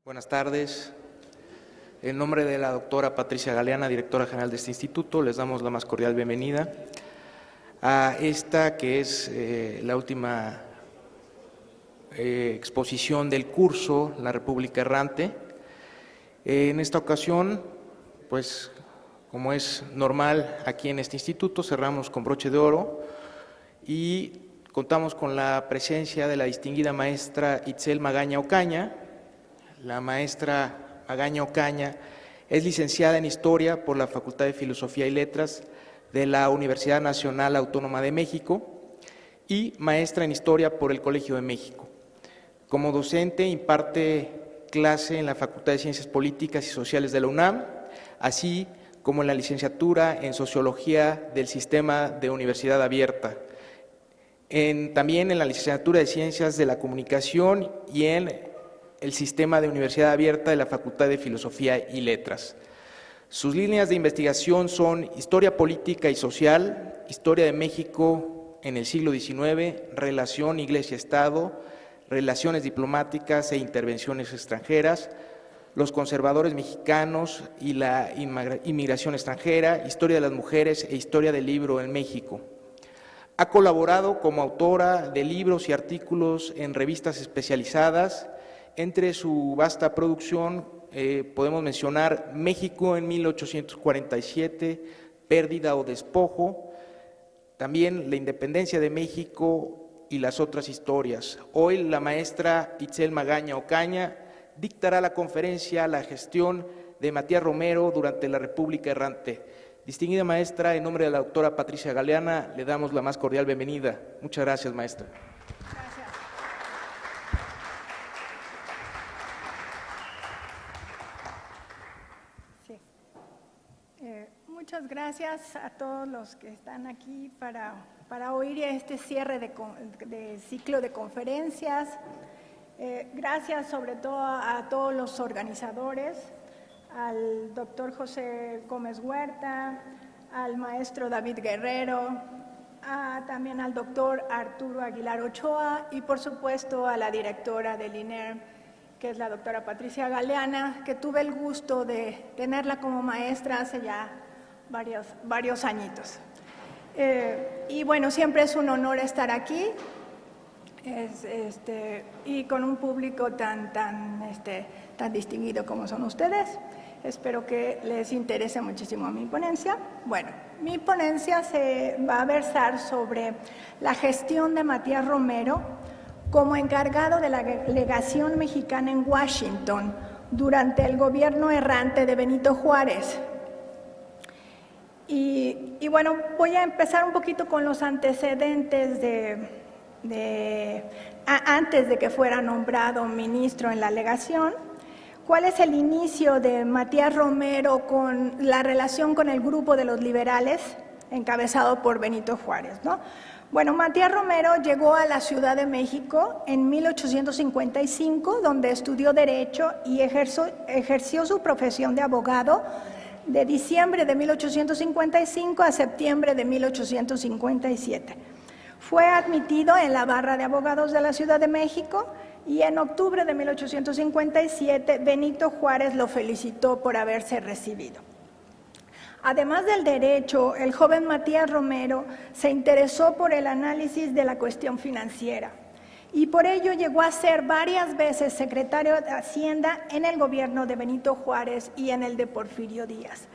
Buenas tardes. En nombre de la doctora Patricia Galeana, directora general de este instituto, les damos la más cordial bienvenida a esta que es la última exposición del curso La República Errante. En esta ocasión, pues como es normal aquí en este instituto, cerramos con broche de oro y contamos con la presencia de la distinguida maestra Itzel Magaña Ocaña. La maestra Magaña Ocaña es licenciada en Historia por la Facultad de Filosofía y Letras de la Universidad Nacional Autónoma de México y maestra en Historia por el Colegio de México. Como docente imparte clase en la Facultad de Ciencias Políticas y Sociales de la UNAM, así como en la licenciatura en Sociología del Sistema de Universidad Abierta, también en la licenciatura de Ciencias de la Comunicación y en el Sistema de Universidad Abierta de la Facultad de Filosofía y Letras. Sus líneas de investigación son Historia Política y Social, Historia de México en el siglo XIX, Relación Iglesia-Estado, Relaciones Diplomáticas e Intervenciones Extranjeras, Los Conservadores Mexicanos y la Inmigración Extranjera, Historia de las Mujeres e Historia del Libro en México. Ha colaborado como autora de libros y artículos en revistas especializadas. Entre su vasta producción podemos mencionar México en 1847, Pérdida o Despojo, también La Independencia de México y las otras historias. Hoy la maestra Itzel Magaña Ocaña dictará la conferencia La gestión de Matías Romero durante la República Errante. Distinguida maestra, en nombre de la doctora Patricia Galeana, le damos la más cordial bienvenida. Muchas gracias, maestra. Muchas gracias a todos los que están aquí para oír este cierre de ciclo de conferencias. Gracias sobre todo a todos los organizadores, al doctor José Gómez Huerta, al maestro David Guerrero, también al doctor Arturo Aguilar Ochoa y por supuesto a la directora del INER, que es la doctora Patricia Galeana, que tuve el gusto de tenerla como maestra hace ya varios añitos. Y bueno, siempre es un honor estar aquí y con un público tan distinguido como son ustedes. Espero que les interese muchísimo mi ponencia. Bueno, mi ponencia se va a versar sobre la gestión de Matías Romero como encargado de la legación mexicana en Washington durante el gobierno errante de Benito Juárez. Y bueno, voy a empezar un poquito con los antecedentes antes de que fuera nombrado ministro en la legación. ¿Cuál es el inicio de Matías Romero con la relación con el grupo de los liberales encabezado por Benito Juárez, ¿no? Bueno, Matías Romero llegó a la Ciudad de México en 1855, donde estudió Derecho y ejerció su profesión de abogado de diciembre de 1855 a septiembre de 1857. Fue admitido en la barra de abogados de la Ciudad de México y en octubre de 1857 Benito Juárez lo felicitó por haberse recibido. Además del derecho, el joven Matías Romero se interesó por el análisis de la cuestión financiera y por ello llegó a ser varias veces secretario de Hacienda en el gobierno de Benito Juárez y en el de Porfirio Díaz.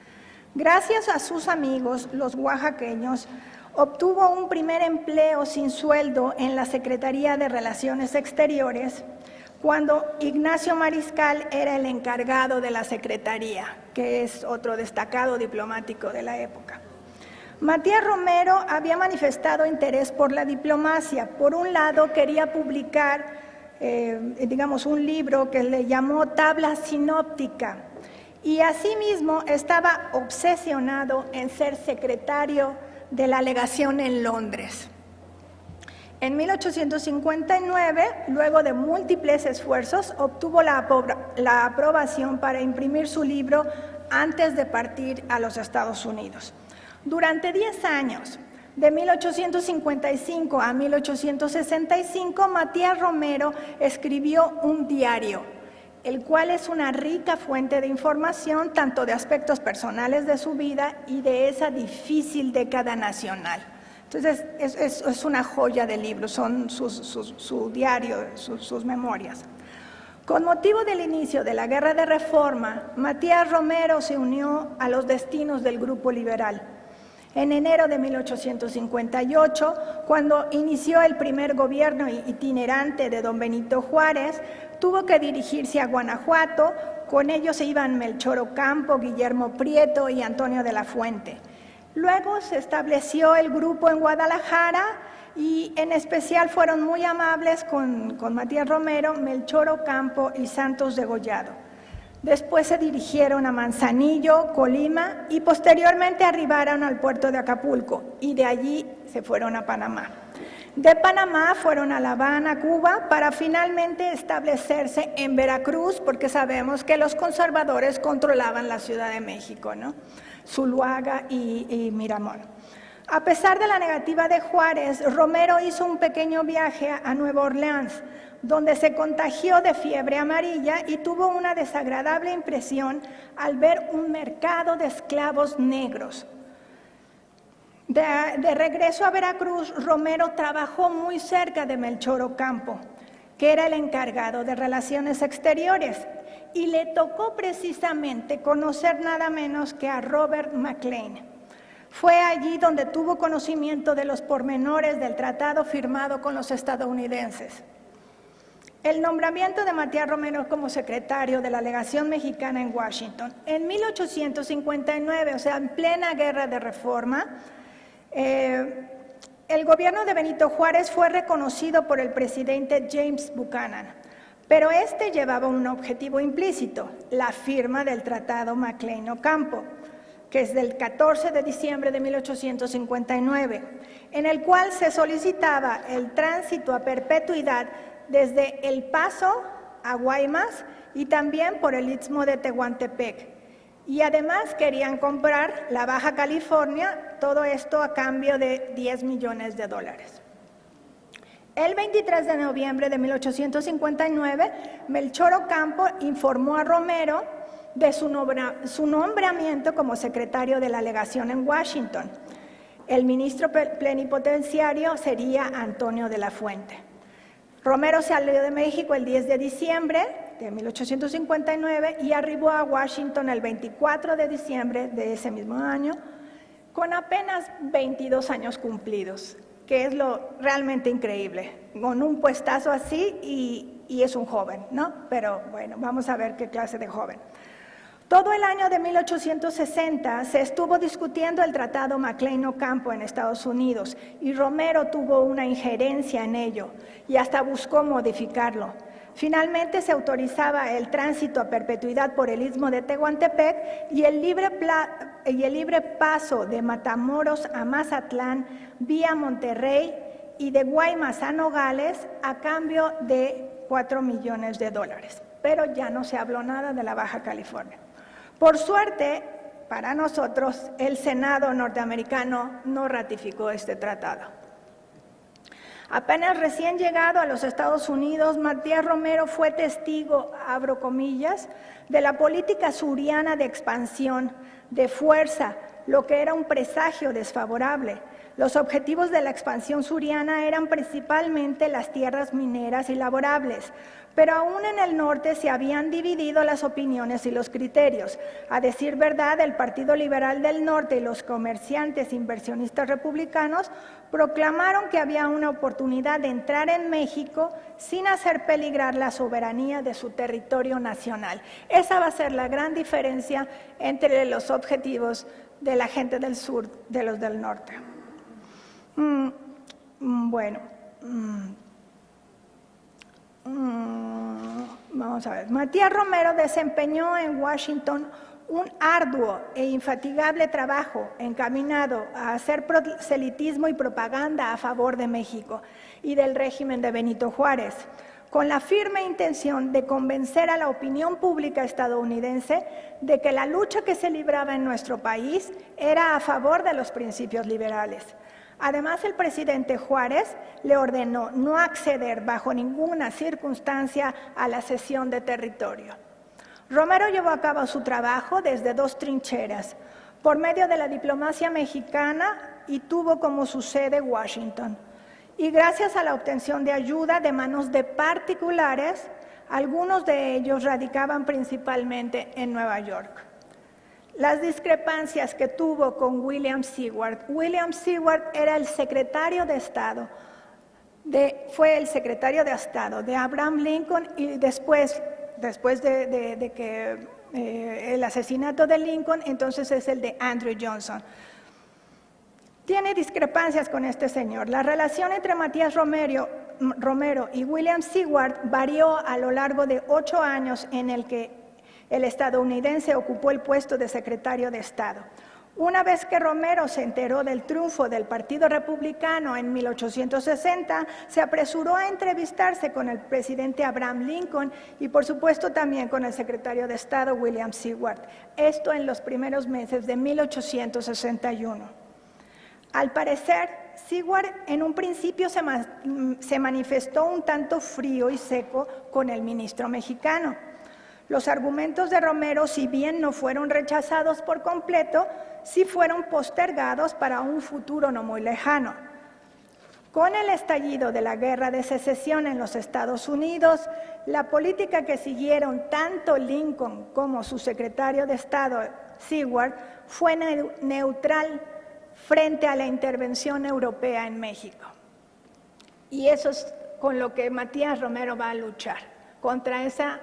Gracias a sus amigos, los oaxaqueños, obtuvo un primer empleo sin sueldo en la Secretaría de Relaciones Exteriores, cuando Ignacio Mariscal era el encargado de la Secretaría, que es otro destacado diplomático de la época. Matías Romero había manifestado interés por la diplomacia. Por un lado, quería publicar, un libro que le llamó Tabla Sinóptica, y asimismo estaba obsesionado en ser secretario de la legación en Londres. En 1859, luego de múltiples esfuerzos, obtuvo la aprobación para imprimir su libro antes de partir a los Estados Unidos. Durante 10 años, de 1855 a 1865, Matías Romero escribió un diario el cual es una rica fuente de información tanto de aspectos personales de su vida y de esa difícil década nacional. Entonces, es una joya de libro, son su diario, sus memorias. Con motivo del inicio de la Guerra de Reforma, Matías Romero se unió a los destinos del Grupo Liberal. En enero de 1858, cuando inició el primer gobierno itinerante de don Benito Juárez, tuvo que dirigirse a Guanajuato. Con ellos se iban Melchor Ocampo, Guillermo Prieto y Antonio de la Fuente. Luego se estableció el grupo en Guadalajara y en especial fueron muy amables con Matías Romero, Melchor Ocampo y Santos Degollado. Después se dirigieron a Manzanillo, Colima y posteriormente arribaron al puerto de Acapulco y de allí se fueron a Panamá. De Panamá fueron a La Habana, Cuba, para finalmente establecerse en Veracruz, porque sabemos que los conservadores controlaban la Ciudad de México, ¿no? Zuluaga y Miramón. A pesar de la negativa de Juárez, Romero hizo un pequeño viaje a Nueva Orleans, donde se contagió de fiebre amarilla y tuvo una desagradable impresión al ver un mercado de esclavos negros. De regreso a Veracruz, Romero trabajó muy cerca de Melchor Ocampo, que era el encargado de relaciones exteriores, y le tocó precisamente conocer nada menos que a Robert McLean. Fue allí donde tuvo conocimiento de los pormenores del tratado firmado con los estadounidenses. El nombramiento de Matías Romero como secretario de la legación mexicana en Washington en 1859, o sea, en plena Guerra de Reforma, el gobierno de Benito Juárez fue reconocido por el presidente James Buchanan, pero este llevaba un objetivo implícito, la firma del Tratado McLean-Ocampo, que es del 14 de diciembre de 1859, en el cual se solicitaba el tránsito a perpetuidad desde El Paso a Guaymas y también por el Istmo de Tehuantepec. Y además querían comprar la Baja California, todo esto a cambio de $10 millones. El 23 de noviembre de 1859, Melchor Ocampo informó a Romero de su nombramiento como secretario de la legación en Washington. El ministro plenipotenciario sería Antonio de la Fuente. Romero salió de México el 10 de diciembre de 1859 y arribó a Washington el 24 de diciembre de ese mismo año, con apenas 22 años cumplidos, que es lo realmente increíble, con un puestazo así y es un joven, ¿no? Pero bueno, vamos a ver qué clase de joven. Todo el año de 1860 se estuvo discutiendo el Tratado McLean-Ocampo en Estados Unidos y Romero tuvo una injerencia en ello y hasta buscó modificarlo. Finalmente se autorizaba el tránsito a perpetuidad por el Istmo de Tehuantepec y el libre paso de Matamoros a Mazatlán vía Monterrey y de Guaymas a Nogales a cambio de $4 millones. Pero ya no se habló nada de la Baja California. Por suerte, para nosotros, el Senado norteamericano no ratificó este tratado. Apenas recién llegado a los Estados Unidos, Matías Romero fue testigo, abro comillas, de la política suriana de expansión, de fuerza, lo que era un presagio desfavorable. Los objetivos de la expansión suriana eran principalmente las tierras mineras y laborables, pero aún en el norte se habían dividido las opiniones y los criterios. A decir verdad, el Partido Liberal del Norte y los comerciantes inversionistas republicanos proclamaron que había una oportunidad de entrar en México sin hacer peligrar la soberanía de su territorio nacional. Esa va a ser la gran diferencia entre los objetivos de la gente del sur de los del norte. Vamos a ver. Matías Romero desempeñó en Washington un arduo e infatigable trabajo encaminado a hacer proselitismo y propaganda a favor de México y del régimen de Benito Juárez, con la firme intención de convencer a la opinión pública estadounidense de que la lucha que se libraba en nuestro país era a favor de los principios liberales. Además, el presidente Juárez le ordenó no acceder bajo ninguna circunstancia a la cesión de territorio. Romero llevó a cabo su trabajo desde dos trincheras, por medio de la diplomacia mexicana y tuvo como su sede Washington. Y gracias a la obtención de ayuda de manos de particulares, algunos de ellos radicaban principalmente en Nueva York. Las discrepancias que tuvo con William Seward. William Seward era el secretario de Estado, fue el secretario de Estado de Abraham Lincoln y después de que el asesinato de Lincoln, entonces es el de Andrew Johnson. Tiene discrepancias con este señor. La relación entre Matías Romero y William Seward varió a lo largo de 8 años en el que el estadounidense ocupó el puesto de secretario de Estado. Una vez que Romero se enteró del triunfo del Partido Republicano en 1860, se apresuró a entrevistarse con el presidente Abraham Lincoln y, por supuesto, también con el secretario de Estado William Seward. Esto en los primeros meses de 1861. Al parecer, Seward en un principio se manifestó un tanto frío y seco con el ministro mexicano. Los argumentos de Romero, si bien no fueron rechazados por completo, sí fueron postergados para un futuro no muy lejano. Con el estallido de la Guerra de Secesión en los Estados Unidos, la política que siguieron tanto Lincoln como su secretario de Estado, Seward, fue neutral frente a la intervención europea en México. Y eso es con lo que Matías Romero va a luchar, contra esa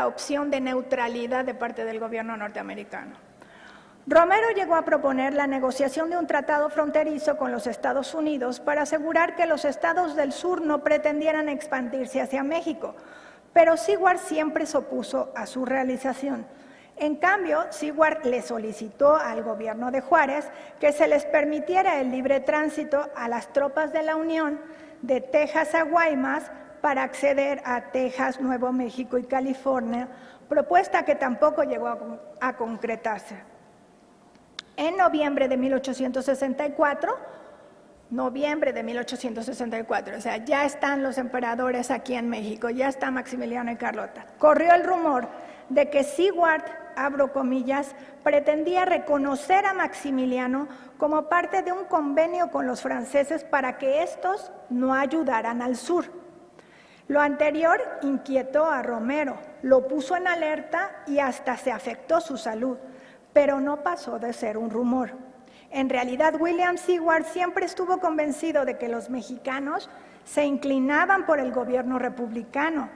opción de neutralidad de parte del gobierno norteamericano. Romero llegó a proponer la negociación de un tratado fronterizo con los Estados Unidos para asegurar que los estados del sur no pretendieran expandirse hacia México, pero Seward siempre se opuso a su realización. En cambio, Seward le solicitó al gobierno de Juárez que se les permitiera el libre tránsito a las tropas de la Unión de Texas a Guaymas para acceder a Texas, Nuevo México y California, propuesta que tampoco llegó a concretarse. En noviembre de 1864, o sea, ya están los emperadores aquí en México, ya está Maximiliano y Carlota. Corrió el rumor de que Seward, abro comillas, pretendía reconocer a Maximiliano como parte de un convenio con los franceses para que estos no ayudaran al sur. Lo anterior inquietó a Romero, lo puso en alerta y hasta se afectó su salud, pero no pasó de ser un rumor. En realidad, William Seward siempre estuvo convencido de que los mexicanos se inclinaban por el gobierno republicano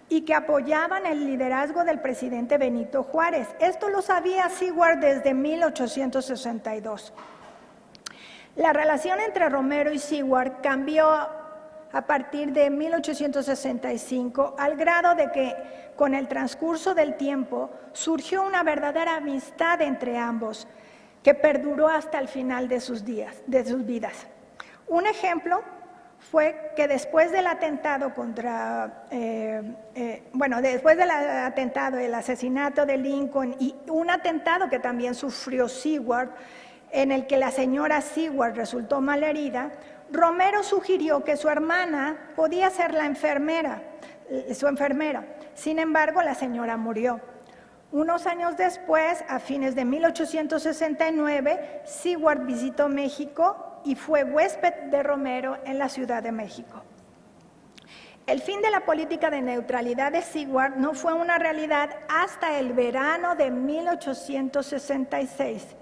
y que apoyaban el liderazgo del presidente Benito Juárez. Esto lo sabía Seward desde 1862. La relación entre Romero y Seward cambió a partir de 1865, al grado de que, con el transcurso del tiempo, surgió una verdadera amistad entre ambos, que perduró hasta el final de sus vidas. Un ejemplo fue que después del atentado el asesinato de Lincoln y un atentado que también sufrió Seward, en el que la señora Seward resultó malherida, Romero sugirió que su hermana podía ser su enfermera. Sin embargo, la señora murió. Unos años después, a fines de 1869, Seward visitó México y fue huésped de Romero en la Ciudad de México. El fin de la política de neutralidad de Seward no fue una realidad hasta el verano de 1866,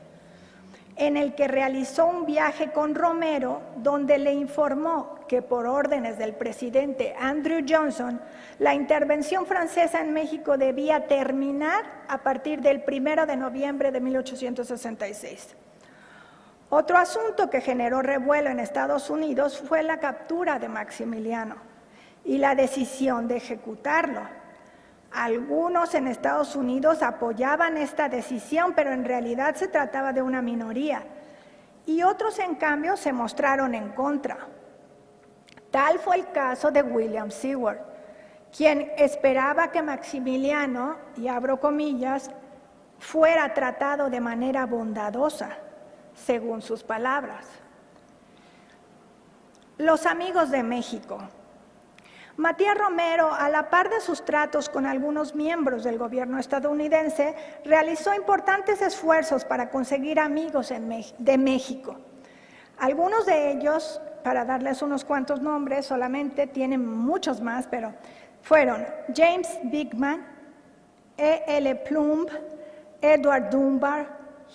en el que realizó un viaje con Romero, donde le informó que por órdenes del presidente Andrew Johnson, la intervención francesa en México debía terminar a partir del 1 de noviembre de 1866. Otro asunto que generó revuelo en Estados Unidos fue la captura de Maximiliano y la decisión de ejecutarlo. Algunos en Estados Unidos apoyaban esta decisión, pero en realidad se trataba de una minoría. Y otros, en cambio, se mostraron en contra. Tal fue el caso de William Seward, quien esperaba que Maximiliano, y abro comillas, fuera tratado de manera bondadosa, según sus palabras. Los amigos de México. Matías Romero, a la par de sus tratos con algunos miembros del gobierno estadounidense, realizó importantes esfuerzos para conseguir amigos de México. Algunos de ellos, para darles unos cuantos nombres, solamente tienen muchos más, pero fueron James Bigman, E.L. Plumb, Edward Dunbar,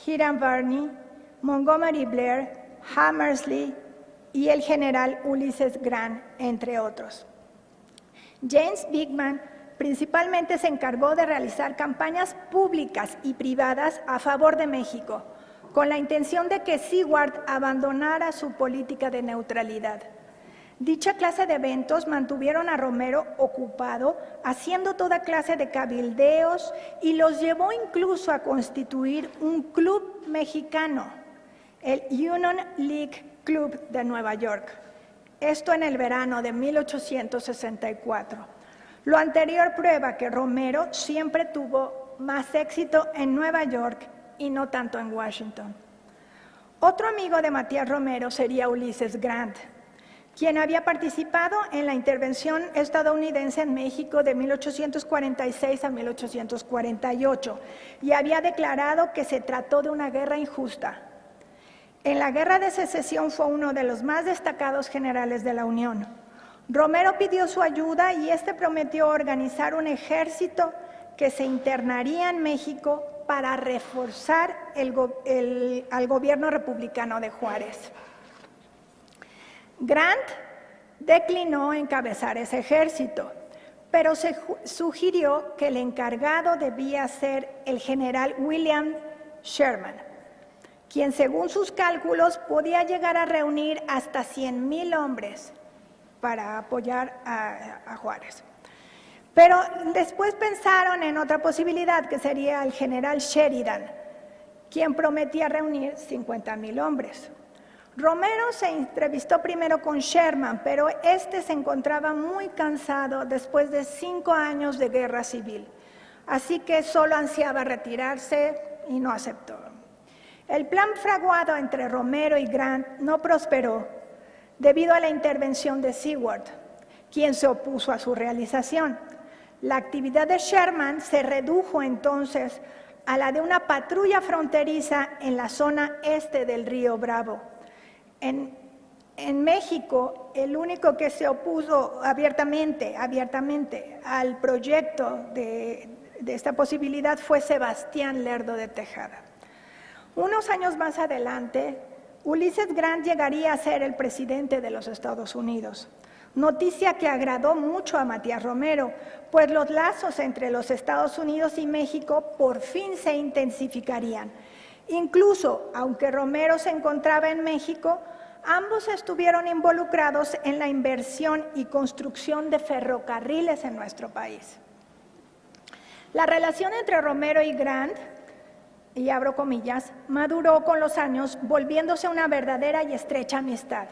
Hiram Varney, Montgomery Blair, Hammersley y el general Ulysses Grant, entre otros. James Bigman principalmente se encargó de realizar campañas públicas y privadas a favor de México, con la intención de que Seward abandonara su política de neutralidad. Dicha clase de eventos mantuvieron a Romero ocupado, haciendo toda clase de cabildeos y los llevó incluso a constituir un club mexicano, el Union League Club de Nueva York. Esto en el verano de 1864. Lo anterior prueba que Romero siempre tuvo más éxito en Nueva York y no tanto en Washington. Otro amigo de Matías Romero sería Ulysses Grant, quien había participado en la intervención estadounidense en México de 1846 a 1848 y había declarado que se trató de una guerra injusta. En la Guerra de Secesión fue uno de los más destacados generales de la Unión. Romero pidió su ayuda y este prometió organizar un ejército que se internaría en México para reforzar al gobierno republicano de Juárez. Grant declinó encabezar ese ejército, pero se sugirió que el encargado debía ser el general William Sherman, quien según sus cálculos podía llegar a reunir hasta 100,000 hombres para apoyar a Juárez. Pero después pensaron en otra posibilidad, que sería el general Sheridan, quien prometía reunir 50,000 hombres. Romero se entrevistó primero con Sherman, pero este se encontraba muy cansado después de 5 años de guerra civil, así que solo ansiaba retirarse y no aceptó. El plan fraguado entre Romero y Grant no prosperó debido a la intervención de Seward, quien se opuso a su realización. La actividad de Sherman se redujo entonces a la de una patrulla fronteriza en la zona este del río Bravo. En México, el único que se opuso abiertamente al proyecto de esta posibilidad fue Sebastián Lerdo de Tejada. Unos años más adelante, Ulysses Grant llegaría a ser el presidente de los Estados Unidos, noticia que agradó mucho a Matías Romero, pues los lazos entre los Estados Unidos y México por fin se intensificarían. Incluso, aunque Romero se encontraba en México, ambos estuvieron involucrados en la inversión y construcción de ferrocarriles en nuestro país. La relación entre Romero y Grant, y abro comillas, maduró con los años, volviéndose una verdadera y estrecha amistad,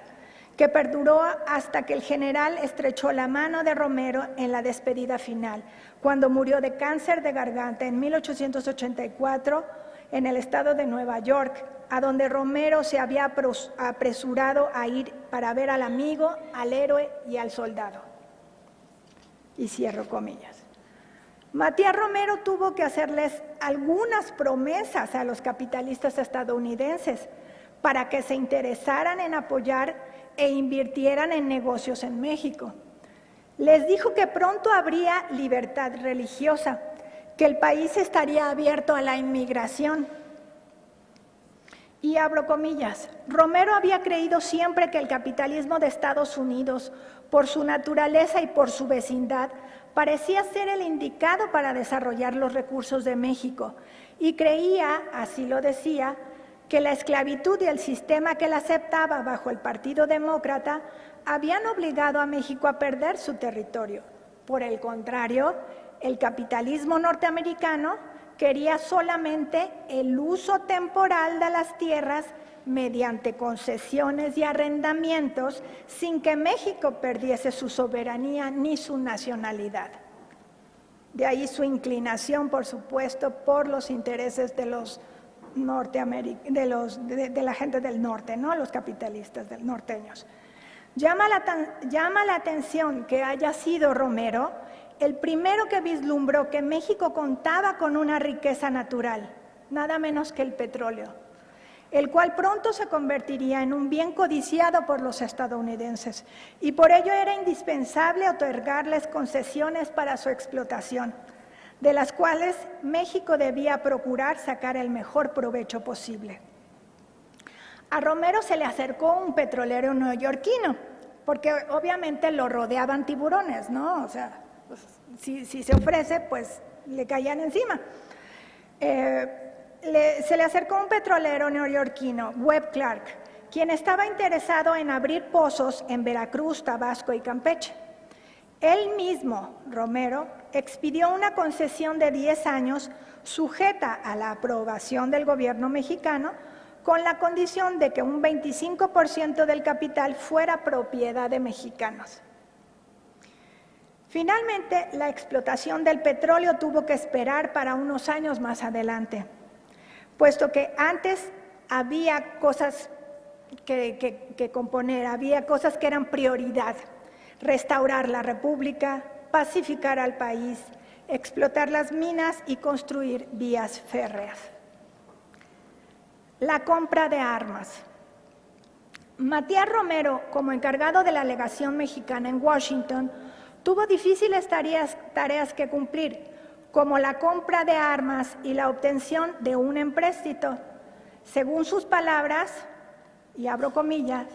que perduró hasta que el general estrechó la mano de Romero en la despedida final, cuando murió de cáncer de garganta en 1884 en el estado de Nueva York, a donde Romero se había apresurado a ir para ver al amigo, al héroe y al soldado. Y cierro comillas. Matías Romero tuvo que hacerles algunas promesas a los capitalistas estadounidenses para que se interesaran en apoyar e invirtieran en negocios en México. Les dijo que pronto habría libertad religiosa, que el país estaría abierto a la inmigración. Y abro comillas, Romero había creído siempre que el capitalismo de Estados Unidos, por su naturaleza y por su vecindad, parecía ser el indicado para desarrollar los recursos de México y creía, así lo decía, que la esclavitud y el sistema que la aceptaba bajo el Partido Demócrata habían obligado a México a perder su territorio. Por el contrario, el capitalismo norteamericano quería solamente el uso temporal de las tierras mediante concesiones y arrendamientos sin que México perdiese su soberanía ni su nacionalidad. De ahí su inclinación, por supuesto, por los intereses de los de la gente del norte, ¿no? Los capitalistas norteños. Llama la atención que haya sido Romero el primero que vislumbró que México contaba con una riqueza natural, nada menos que el petróleo, el cual pronto se convertiría en un bien codiciado por los estadounidenses, y por ello era indispensable otorgarles concesiones para su explotación, de las cuales México debía procurar sacar el mejor provecho posible. A Romero se le acercó un petrolero neoyorquino, porque obviamente lo rodeaban tiburones, ¿no? O sea, pues, si se ofrece, pues le caían encima. Se le acercó un petrolero neoyorquino, Webb Clark, quien estaba interesado en abrir pozos en Veracruz, Tabasco y Campeche. Él mismo, Romero, expidió una concesión de 10 años sujeta a la aprobación del gobierno mexicano, con la condición de que un 25% del capital fuera propiedad de mexicanos. Finalmente, la explotación del petróleo tuvo que esperar para unos años más adelante, puesto que antes había cosas que componer, había cosas que eran prioridad: restaurar la República, pacificar al país, explotar las minas y construir vías férreas. La compra de armas. Matías Romero, como encargado de la legación mexicana en Washington, tuvo difíciles tareas que cumplir, como la compra de armas y la obtención de un empréstito. Según sus palabras, y abro comillas,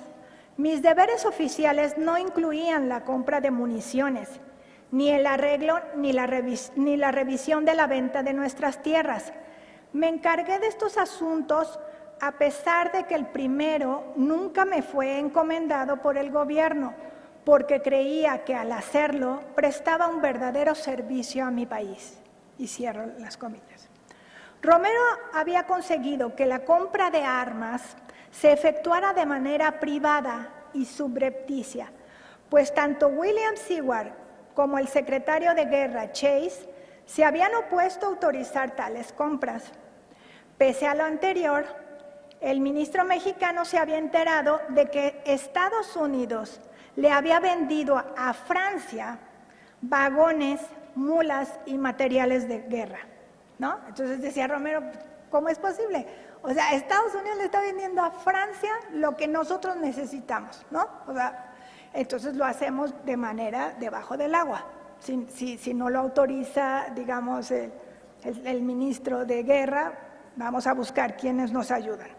mis deberes oficiales no incluían la compra de municiones, ni el arreglo ni la revisión de la venta de nuestras tierras. Me encargué de estos asuntos a pesar de que el primero nunca me fue encomendado por el gobierno, porque creía que al hacerlo prestaba un verdadero servicio a mi país. Y cierro las comillas. Romero había conseguido que la compra de armas se efectuara de manera privada y subrepticia, pues tanto William Seward como el secretario de Guerra, Chase, se habían opuesto a autorizar tales compras. Pese a lo anterior, el ministro mexicano se había enterado de que Estados Unidos le había vendido a Francia vagones, mulas y materiales de guerra, ¿no? Entonces decía Romero, ¿cómo es posible? O sea, Estados Unidos le está vendiendo a Francia lo que nosotros necesitamos, ¿no? O sea, entonces lo hacemos de manera debajo del agua. Si no lo autoriza, digamos, el ministro de Guerra, vamos a buscar quienes nos ayudan.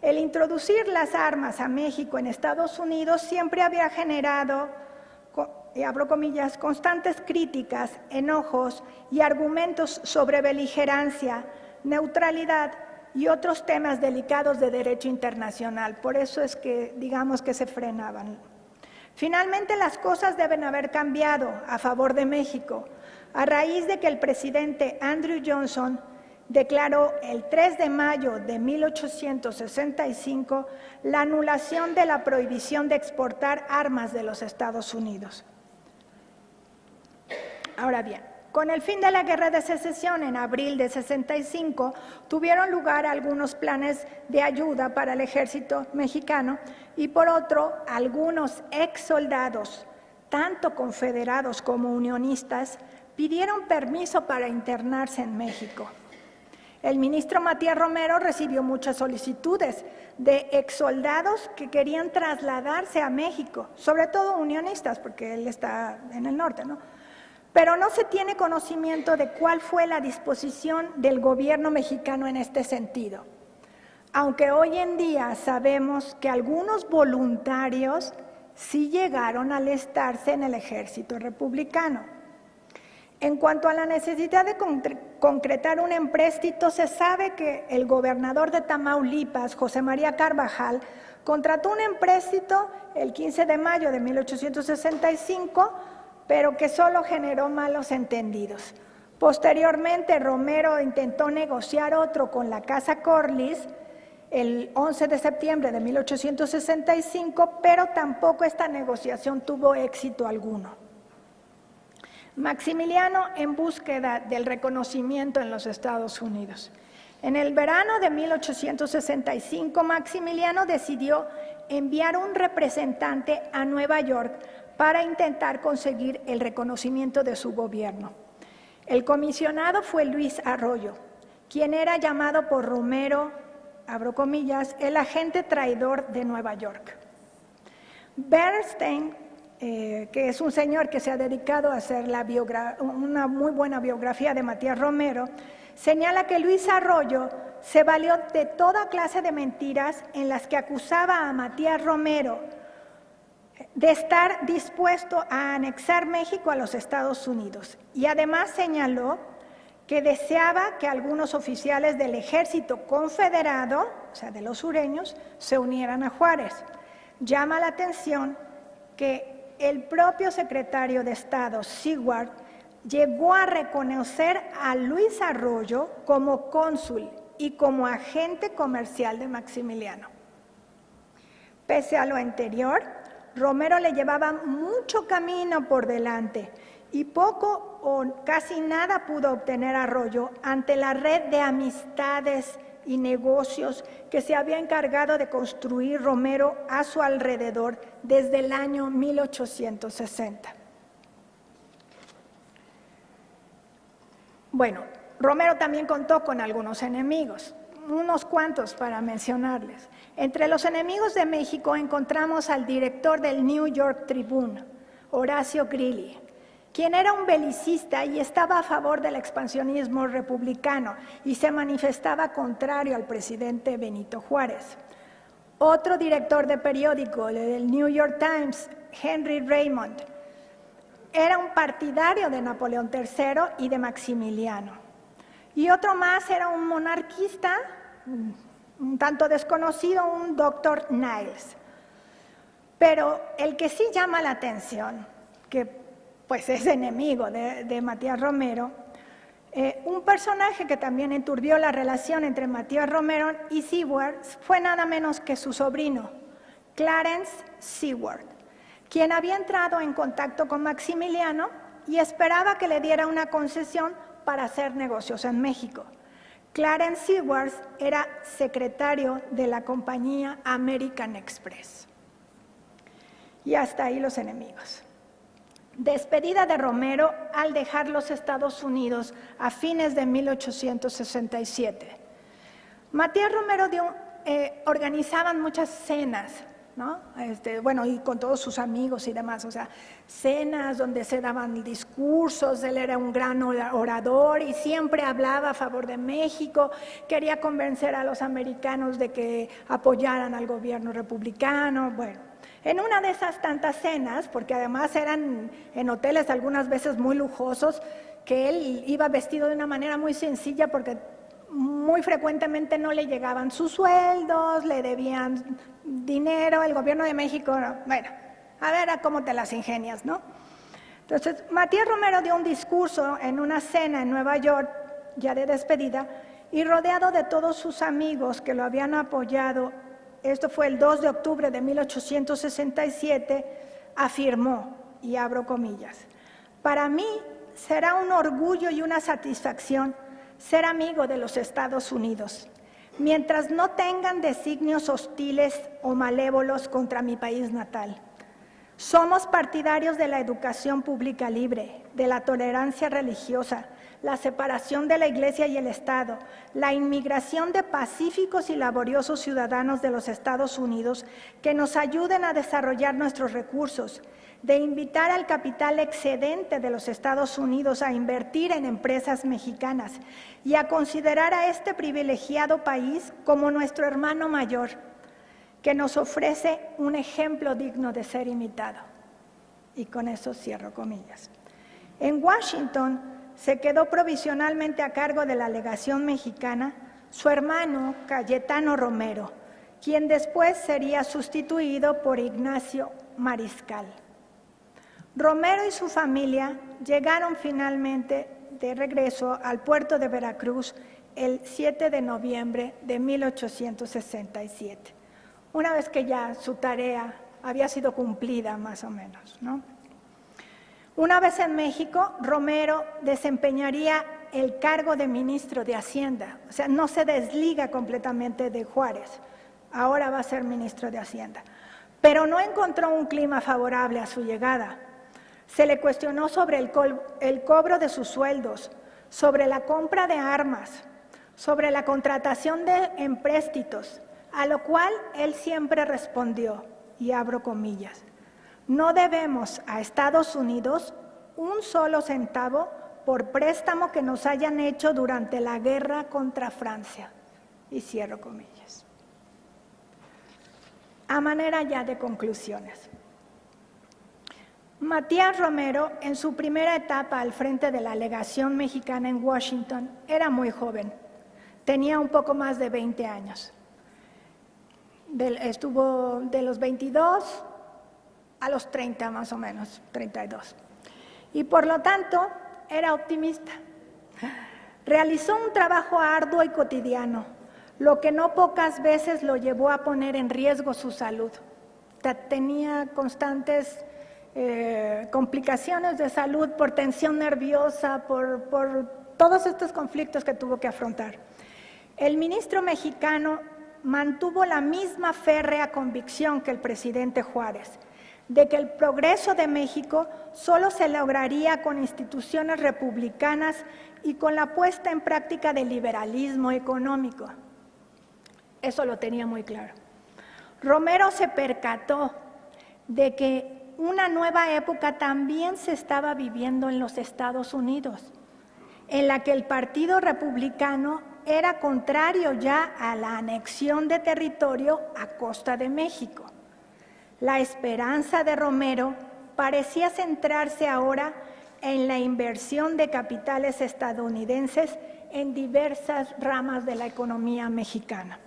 El introducir las armas a México en Estados Unidos siempre había generado, y abro comillas, constantes críticas, enojos y argumentos sobre beligerancia, neutralidad y otros temas delicados de derecho internacional. Por eso es que, digamos, que se frenaban. Finalmente, las cosas deben haber cambiado a favor de México, a raíz de que el presidente Andrew Johnson declaró el 3 de mayo de 1865 la anulación de la prohibición de exportar armas de los Estados Unidos. Ahora bien, con el fin de la Guerra de Secesión en abril de 65, tuvieron lugar algunos planes de ayuda para el ejército mexicano y por otro, algunos ex soldados, tanto confederados como unionistas, pidieron permiso para internarse en México. El ministro Matías Romero recibió muchas solicitudes de exsoldados que querían trasladarse a México, sobre todo unionistas, porque él está en el norte, ¿no? Pero no se tiene conocimiento de cuál fue la disposición del gobierno mexicano en este sentido. Aunque hoy en día sabemos que algunos voluntarios sí llegaron a alistarse en el ejército republicano. En cuanto a la necesidad de concretar un empréstito, se sabe que el gobernador de Tamaulipas, José María Carvajal, contrató un empréstito el 15 de mayo de 1865, pero que solo generó malos entendidos. Posteriormente, Romero intentó negociar otro con la Casa Corliss el 11 de septiembre de 1865, pero tampoco esta negociación tuvo éxito alguno. Maximiliano en búsqueda del reconocimiento en los Estados Unidos. En el verano de 1865, Maximiliano decidió enviar un representante a Nueva York para intentar conseguir el reconocimiento de su gobierno. El comisionado fue Luis Arroyo, quien era llamado por Romero, abro comillas, el agente traidor de Nueva York. Bernstein, que es un señor que se ha dedicado a hacer una muy buena biografía de Matías Romero, señala que Luis Arroyo se valió de toda clase de mentiras en las que acusaba a Matías Romero de estar dispuesto a anexar México a los Estados Unidos. Y además señaló que deseaba que algunos oficiales del ejército confederado, o sea, de los sureños, se unieran a Juárez. Llama la atención que el propio secretario de Estado, Seward, llegó a reconocer a Luis Arroyo como cónsul y como agente comercial de Maximiliano. Pese a lo anterior, Romero le llevaba mucho camino por delante y poco o casi nada pudo obtener Arroyo ante la red de amistades y negocios que se había encargado de construir Romero a su alrededor desde el año 1860. Bueno, Romero también contó con algunos enemigos, unos cuantos para mencionarles. Entre los enemigos de México encontramos al director del New York Tribune, Horacio Greeley, quien era un belicista y estaba a favor del expansionismo republicano y se manifestaba contrario al presidente Benito Juárez. Otro director de periódico, del New York Times, Henry Raymond, era un partidario de Napoleón III y de Maximiliano. Y otro más era un monarquista, un tanto desconocido, un doctor Niles. Pero el que sí llama la atención, que pues es enemigo de Matías Romero, un personaje que también enturbió la relación entre Matías Romero y Seward fue nada menos que su sobrino, Clarence Seward, quien había entrado en contacto con Maximiliano y esperaba que le diera una concesión para hacer negocios en México. Clarence Seward era secretario de la compañía American Express. Y hasta ahí los enemigos. Despedida de Romero al dejar los Estados Unidos a fines de 1867. Matías Romero organizaban muchas cenas, ¿no? Y con todos sus amigos y demás, o sea, cenas donde se daban discursos, él era un gran orador y siempre hablaba a favor de México, quería convencer a los americanos de que apoyaran al gobierno republicano, bueno. En una de esas tantas cenas, porque además eran en hoteles algunas veces muy lujosos, que él iba vestido de una manera muy sencilla porque muy frecuentemente no le llegaban sus sueldos, le debían dinero, el gobierno de México, bueno, a ver a cómo te las ingenias, ¿no? Entonces, Matías Romero dio un discurso en una cena en Nueva York, ya de despedida, y rodeado de todos sus amigos que lo habían apoyado. Esto fue el 2 de octubre de 1867, afirmó, y abro comillas, para mí será un orgullo y una satisfacción ser amigo de los Estados Unidos, mientras no tengan designios hostiles o malévolos contra mi país natal. Somos partidarios de la educación pública libre, de la tolerancia religiosa, la separación de la Iglesia y el Estado, la inmigración de pacíficos y laboriosos ciudadanos de los Estados Unidos que nos ayuden a desarrollar nuestros recursos, de invitar al capital excedente de los Estados Unidos a invertir en empresas mexicanas y a considerar a este privilegiado país como nuestro hermano mayor, que nos ofrece un ejemplo digno de ser imitado. Y con eso cierro comillas. En Washington se quedó provisionalmente a cargo de la legación mexicana su hermano Cayetano Romero, quien después sería sustituido por Ignacio Mariscal. Romero y su familia llegaron finalmente de regreso al puerto de Veracruz el 7 de noviembre de 1867, una vez que ya su tarea había sido cumplida más o menos, ¿no? Una vez en México, Romero desempeñaría el cargo de ministro de Hacienda, o sea, no se desliga completamente de Juárez, ahora va a ser ministro de Hacienda. pero no encontró un clima favorable a su llegada. Se le cuestionó sobre el cobro de sus sueldos, sobre la compra de armas, sobre la contratación de empréstitos, a lo cual él siempre respondió, y abro comillas, no debemos a Estados Unidos un solo centavo por préstamo que nos hayan hecho durante la guerra contra Francia, y cierro comillas. A manera ya de conclusiones. Matías Romero, en su primera etapa al frente de la legación mexicana en Washington, era muy joven, tenía un poco más de 20 años. Estuvo de los 22 a los 30 más o menos, 32. Y por lo tanto, era optimista. Realizó un trabajo arduo y cotidiano, lo que no pocas veces lo llevó a poner en riesgo su salud. Tenía constantes complicaciones de salud por tensión nerviosa, por todos estos conflictos que tuvo que afrontar. El ministro mexicano mantuvo la misma férrea convicción que el presidente Juárez, de que el progreso de México solo se lograría con instituciones republicanas y con la puesta en práctica del liberalismo económico. Eso lo tenía muy claro. Romero se percató de que una nueva época también se estaba viviendo en los Estados Unidos, en la que el Partido Republicano era contrario ya a la anexión de territorio a costa de México. La esperanza de Romero parecía centrarse ahora en la inversión de capitales estadounidenses en diversas ramas de la economía mexicana.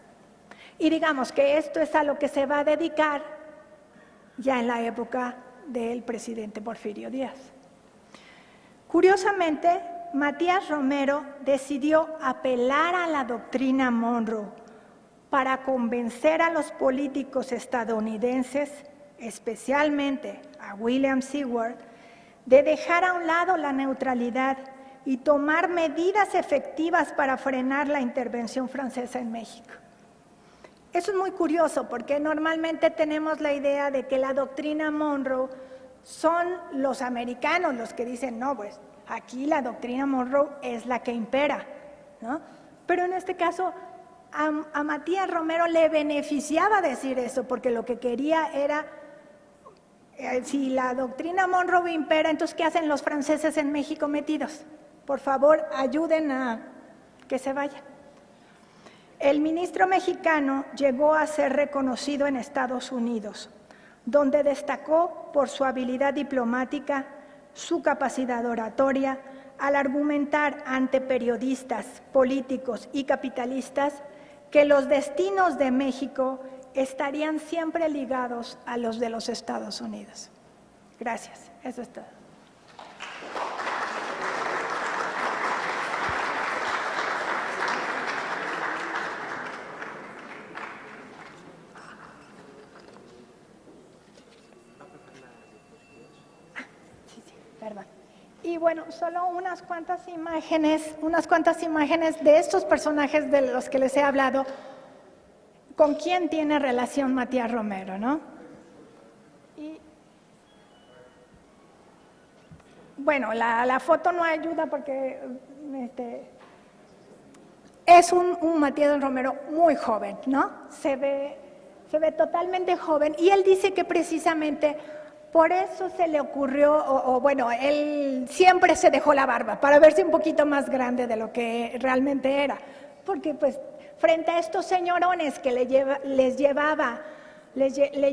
Y digamos que esto es a lo que se va a dedicar ya en la época del presidente Porfirio Díaz. Curiosamente, Matías Romero decidió apelar a la doctrina Monroe para convencer a los políticos estadounidenses, especialmente a William Seward, de dejar a un lado la neutralidad y tomar medidas efectivas para frenar la intervención francesa en México. Eso es muy curioso porque normalmente tenemos la idea de que la doctrina Monroe son los americanos los que dicen, no, pues aquí la doctrina Monroe es la que impera, ¿no? Pero en este caso a Matías Romero le beneficiaba decir eso porque lo que quería era, si la doctrina Monroe impera, entonces ¿qué hacen los franceses en México metidos? Por favor, ayuden a que se vayan. El ministro mexicano llegó a ser reconocido en Estados Unidos, donde destacó por su habilidad diplomática, su capacidad oratoria, al argumentar ante periodistas, políticos y capitalistas que los destinos de México estarían siempre ligados a los de los Estados Unidos. Gracias, eso es todo. Perdón. Y bueno, solo unas cuantas imágenes de estos personajes de los que les he hablado, con quién tiene relación Matías Romero, ¿no? Y, bueno, la foto no ayuda porque es un Matías Romero muy joven, ¿no? Se ve totalmente joven y él dice que precisamente por eso se le ocurrió, bueno, él siempre se dejó la barba para verse un poquito más grande de lo que realmente era. Porque pues frente a estos señorones que le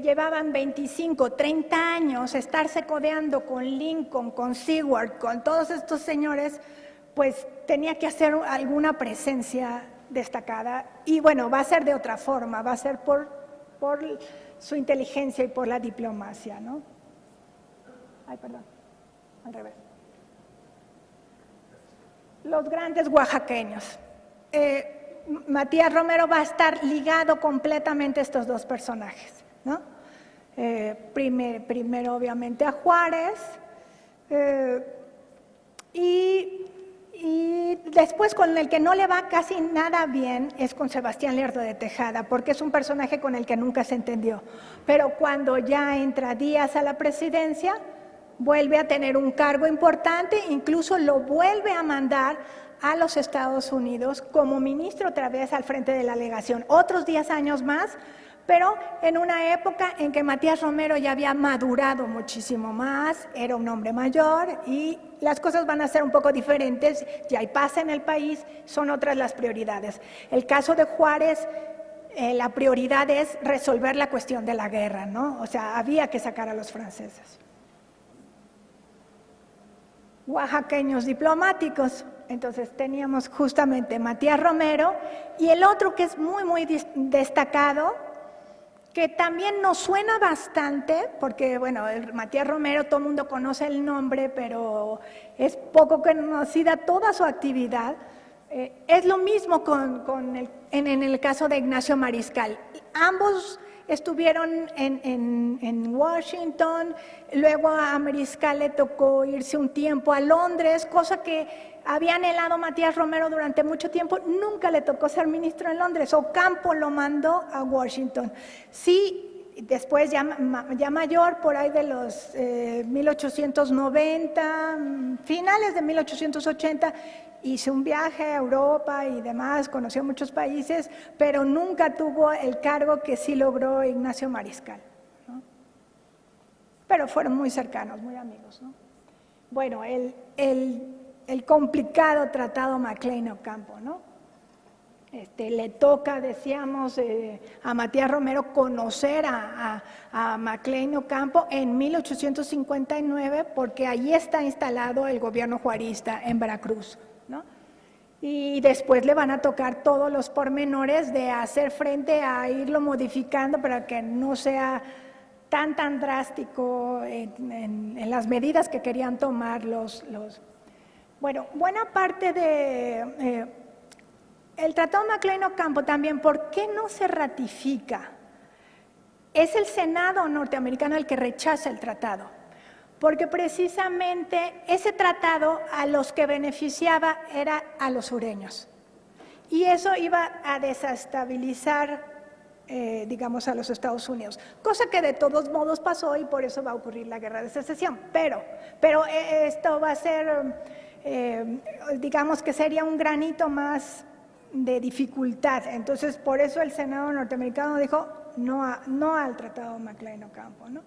llevaban 25, 30 años, estarse codeando con Lincoln, con Seward, con todos estos señores, pues tenía que hacer alguna presencia destacada. Y bueno, va a ser de otra forma, va a ser por su inteligencia y por la diplomacia, ¿no? Ay, perdón, al revés. Los grandes oaxaqueños. Matías Romero va a estar ligado completamente a estos dos personajes, ¿no? Primero, obviamente, a Juárez y Y después con el que no le va casi nada bien es con Sebastián Lerdo de Tejada, porque es un personaje con el que nunca se entendió. Pero cuando ya entra Díaz a la presidencia, vuelve a tener un cargo importante, incluso lo vuelve a mandar a los Estados Unidos como ministro otra vez al frente de la legación. Otros 10 años más, pero en una época en que Matías Romero ya había madurado muchísimo más, era un hombre mayor y las cosas van a ser un poco diferentes, ya hay paz en el país, son otras las prioridades. El caso de Juárez, la prioridad es resolver la cuestión de la guerra, ¿no? O sea, había que sacar a los franceses. Oaxaqueños diplomáticos, entonces teníamos justamente Matías Romero y el otro que es muy destacado, que también nos suena bastante, porque bueno, el Matías Romero todo el mundo conoce el nombre, pero es poco conocida toda su actividad. Es lo mismo en el caso de Ignacio Mariscal. Ambos estuvieron en Washington, luego a Mariscal le tocó irse un tiempo a Londres, cosa que había anhelado Matías Romero durante mucho tiempo, nunca le tocó ser ministro en Londres, Ocampo lo mandó a Washington. Sí, después ya mayor, por ahí de los 1890, finales de 1880, hizo un viaje a Europa y demás, conoció muchos países, pero nunca tuvo el cargo que sí logró Ignacio Mariscal, ¿no? Pero fueron muy cercanos, muy amigos, ¿no? Bueno, el complicado tratado Maclean-Ocampo, ¿no? Le toca, decíamos, a Matías Romero conocer a Maclean-Ocampo en 1859, porque allí está instalado el gobierno juarista en Veracruz, ¿no? Y después le van a tocar todos los pormenores de hacer frente a irlo modificando para que no sea tan drástico en las medidas que querían tomar los. Bueno, buena parte de el Tratado Maclean-Ocampo también, ¿por qué no se ratifica? Es el Senado norteamericano el que rechaza el tratado, porque precisamente ese tratado a los que beneficiaba era a los sureños. Y eso iba a desestabilizar, digamos, a los Estados Unidos, cosa que de todos modos pasó y por eso va a ocurrir la Guerra de Secesión. Pero esto va a ser, digamos que sería un granito más de dificultad. Entonces, por eso el Senado norteamericano dijo no al Tratado Maclean-Ocampo, ¿no?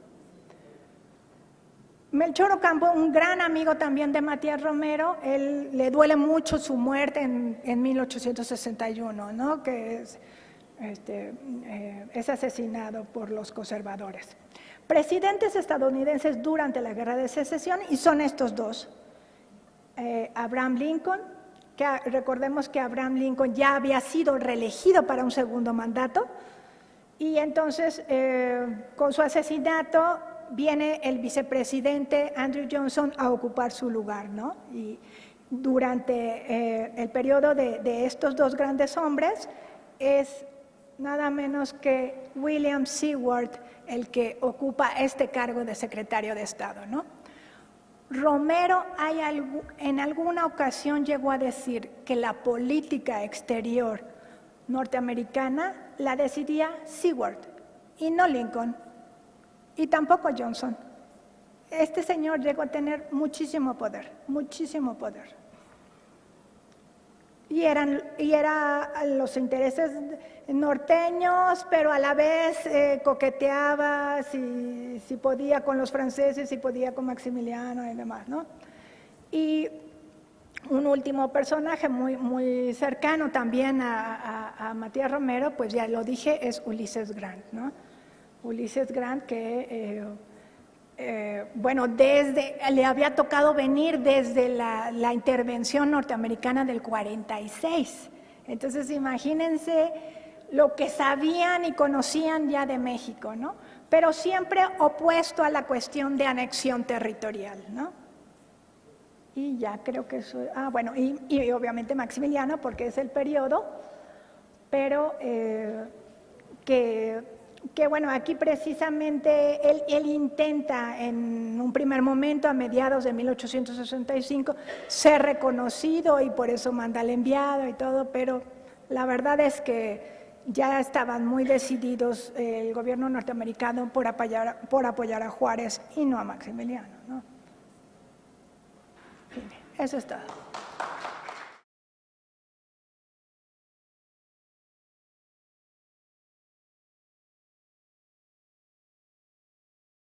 Melchor Ocampo, un gran amigo también de Matías Romero, él le duele mucho su muerte en 1861, ¿no? Que es asesinado por los conservadores. Presidentes estadounidenses durante la Guerra de Secesión, y son estos dos. Abraham Lincoln, que recordemos que Abraham Lincoln ya había sido reelegido para un segundo mandato, y entonces con su asesinato viene el vicepresidente Andrew Johnson a ocupar su lugar, ¿no? Y durante el periodo de estos dos grandes hombres es nada menos que William Seward el que ocupa este cargo de secretario de Estado, ¿no? Romero en alguna ocasión llegó a decir que la política exterior norteamericana la decidía Seward y no Lincoln, y tampoco Johnson. Este señor llegó a tener muchísimo poder, muchísimo poder. Y eran los intereses norteños, pero a la vez coqueteaba si podía con los franceses, si podía con Maximiliano y demás, ¿no? Y un último personaje muy cercano también a Matías Romero, pues ya lo dije, es Ulises Grant, ¿no? Ulises Grant que, bueno, le había tocado venir desde la intervención norteamericana del 46. Entonces, imagínense lo que sabían y conocían ya de México, ¿no? Pero siempre opuesto a la cuestión de anexión territorial, ¿no? Y ya creo que eso, bueno, y obviamente Maximiliano, porque es el periodo, pero que que bueno, aquí precisamente él intenta en un primer momento, a mediados de 1865, ser reconocido y por eso manda al enviado y todo, pero la verdad es que ya estaban muy decididos el gobierno norteamericano por apoyar a Juárez y no a Maximiliano, ¿no? En fin, eso es todo.